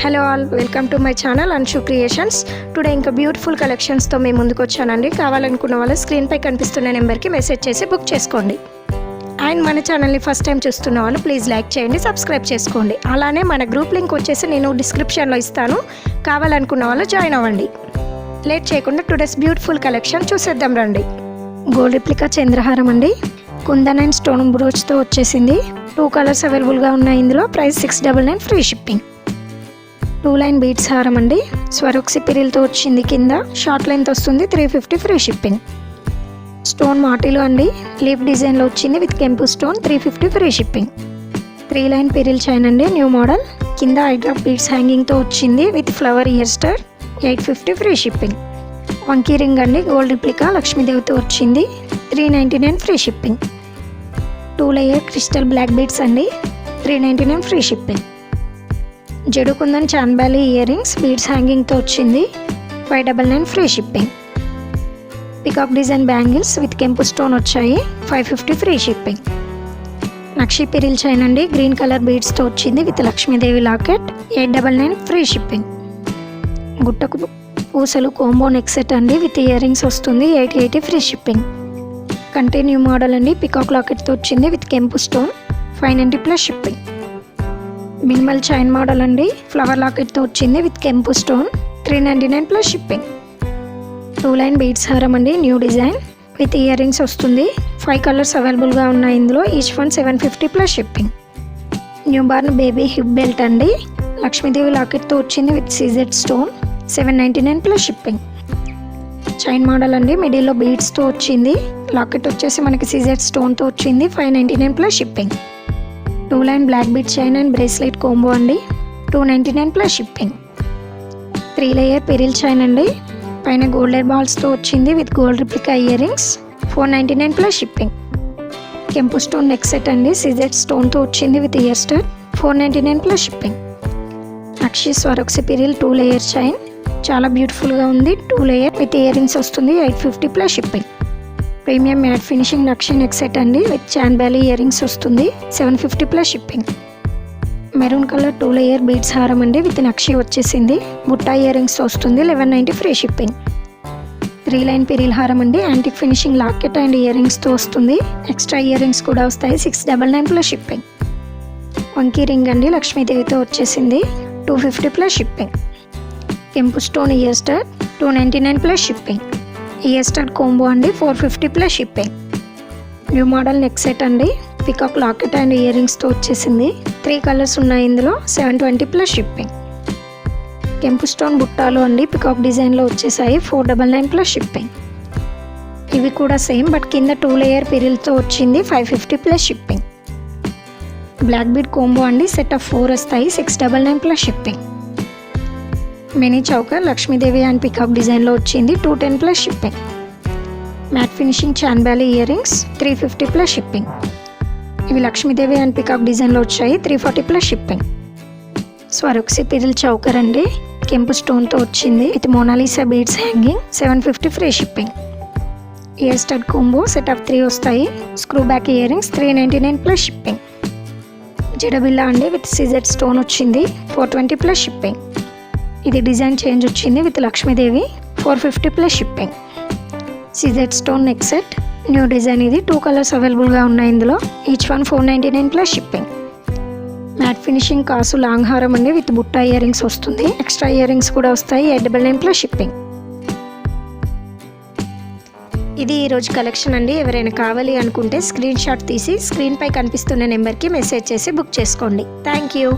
Hello all, welcome to my channel Anshu creations. Today ఇంకా beautiful కలెక్షన్స్తో మేము ముందుకు వచ్చానండి. కావాలనుకున్న వాళ్ళు స్క్రీన్పై కనిపిస్తున్న నెంబర్కి మెసేజ్ చేసి బుక్ చేసుకోండి. అండ్ మన ఛానల్ని ఫస్ట్ టైం చూస్తున్న వాళ్ళు ప్లీజ్ లైక్ చేయండి, సబ్స్క్రైబ్ చేసుకోండి. అలానే మన గ్రూప్ లింక్ వచ్చేసి నేను డిస్క్రిప్షన్లో ఇస్తాను, కావాలనుకున్న వాళ్ళు జాయిన్ అవ్వండి. లేట్ చేయకుండా టుడేస్ బ్యూటిఫుల్ కలెక్షన్ చూసేద్దాం రండి. గోల్డ్ రిప్లికా చంద్రహారం అండి, కుందన్ అండ్ స్టోన్ బ్రోచ్తో వచ్చేసింది. 2 కలర్స్ అవైలబుల్గా ఉన్నాయి. ఇందులో price 699 free shipping. 2 line beads హారం అండి, స్వరోక్సి పిరిల్తో వచ్చింది. కింద షార్ట్ లెంత్ వస్తుంది, 350 ఫ్రీ షిప్పింగ్. స్టోన్ మాటిలు అండి, లీఫ్ డిజైన్లో వచ్చింది విత్ కెంపు stone, 350 free shipping. 3 line pearl chain అండి, న్యూ మోడల్. కింద హైడ్రాప్ బీడ్స్ హ్యాంగింగ్తో వచ్చింది with flower ear star, 850 free shipping. వంకీ రింగ్ అండి, గోల్డ్ రిప్లికా లక్ష్మీదేవితో వచ్చింది, 399 free shipping. 2 layer crystal black beads అండి, 399 ఫ్రీ షిప్పింగ్. జడు kundan chandbali earrings beads హ్యాంగింగ్తో వచ్చింది, 599 free shipping. Peacock design bangles with కెంపు స్టోన్ వచ్చాయి, 550 ఫ్రీ షిప్పింగ్. నక్షి పిరిల్ చైన్ అండి, గ్రీన్ కలర్ బీడ్స్తో వచ్చింది with Lakshmidevi locket, 899 free shipping. గుట్టకు పూసలు కోంబో నెక్ సెట్ అండి విత్ ఇయర్ రింగ్స్ వస్తుంది, 880 ఫ్రీ షిప్పింగ్. కంటిన్యూ మోడల్ అండి, పికాక్ లాకెట్తో వచ్చింది విత్ కెంపు stone, 590 plus shipping. Minimal chain model అండి, ఫ్లవర్ లాకెట్తో వచ్చింది విత్ కెంపు stone, 399 plus shipping. 2 line beads హారం అండి, new design with earrings వస్తుంది. 5 కలర్స్ అవైలబుల్గా ఉన్నాయి. ఇందులో each one 750 plus shipping. New born baby hip belt అండి, లక్ష్మీదేవి లాకెట్తో వచ్చింది with CZ stone, 799 plus shipping. Chain model అండి, మిడిల్లో బీడ్స్తో వచ్చింది. లాకెట్ వచ్చేసి మనకి సీజెడ్ స్టోన్తో వచ్చింది, 599 plus shipping. 2 line black bead chain and bracelet combo అండి, 299 plus shipping. 3 layer pearl chain అండి, పైన గోల్డెన్ బాల్స్తో వచ్చింది with gold replica earrings, 499 plus shipping. కెంపు స్టోన్ నెక్ సెట్ అండి, సిజెడ్ స్టోన్తో వచ్చింది with ear star, 499 plus shipping. నక్షి స్వరోక్సి పిరిల్ 2 లేయర్ చైన్, చాలా బ్యూటిఫుల్గా ఉంది. 2 లేయర్ విత్ ఇయర్ రింగ్స్ వస్తుంది, 850 plus shipping. Premium matte finishing నక్షి నెక్ సెట్ అండి విత్ చాన్బాలి ఇయర్ రింగ్స్ వస్తుంది, 750 plus shipping. Maroon colour 2 layer beads హారం అండి విత్ నక్షి వచ్చేసింది, బుట్టా ఇయర్ రింగ్స్ వస్తుంది, 1190 ఫ్రీ షిప్పింగ్. 3 లైన్ పిరిల్ హారం అండి, antique finishing locket and ear రింగ్స్తో వస్తుంది, ఎక్స్ట్రా ఇయర్ రింగ్స్ కూడా వస్తాయి, 699 ప్లస్ షిప్పింగ్. వంకీ రింగ్ అండి, లక్ష్మీదేవితో వచ్చేసింది, 250 ప్లస్ షిప్పింగ్. కెంపు stone year star, 299 plus shipping. Year star combo అండి, 450 plus shipping. New model neck set అండి, పికాక్ లాకెట్ అండ్ ఇయర్ రింగ్స్తో వచ్చేసింది. 3 కలర్స్ ఉన్నాయి. ఇందులో 720 ప్లస్ షిప్పింగ్. కెంపు స్టోన్ బుట్టాలు అండి, పికాక్ డిజైన్లో వచ్చేసాయి, 499 ప్లస్ షిప్పింగ్. ఇవి కూడా సేమ్ బట్ కింద 2 లేయర్ పిరిల్తో వచ్చింది, 550 plus shipping. Black bead combo అండి, సెట్ ఆఫ్ 4 వస్తాయి, 699 plus shipping. Mini choker Lakshmi Devi and peacock డిజైన్లో వచ్చింది, 210 plus shipping. Matte finishing chandbali earrings, 350 plus shipping. ఇవి లక్ష్మీదేవి అండ్ పికాక్ డిజైన్లో వచ్చాయి, 340 plus shipping. Swarovski pearl choker అండి, కెంపు స్టోన్తో వచ్చింది with Mona Lisa beads hanging, 750 free shipping. Ear stud combo set of 3 వస్తాయి, screw back earrings, 399 plus shipping. జడబిల్లా అండి విత్ సిజెడ్ స్టోన్ వచ్చింది, 420 ప్లస్ షిప్పింగ్. ఇది డిజైన్ చేంజ్ వచ్చింది with Lakshmidevi, 450 plus shipping. CZ stone neck set, new design. ఇది 2 colours అవైలబుల్గా ఉన్నాయి. ఇందులో each one 499 plus shipping. Matte finishing కాసు లాంగ్ హారం అండి విత్ బుట్టా ఇయర్ రింగ్స్ వస్తుంది, ఎక్స్ట్రా ఇయర్ రింగ్స్ కూడా వస్తాయి, 899 ప్లస్ షిప్పింగ్. ఇది ఈరోజు కలెక్షన్ అండి. ఎవరైనా కావాలి అనుకుంటే స్క్రీన్ షాట్ తీసి స్క్రీన్పై కనిపిస్తున్న నెంబర్కి మెసేజ్ చేసి బుక్ చేసుకోండి. Thank you.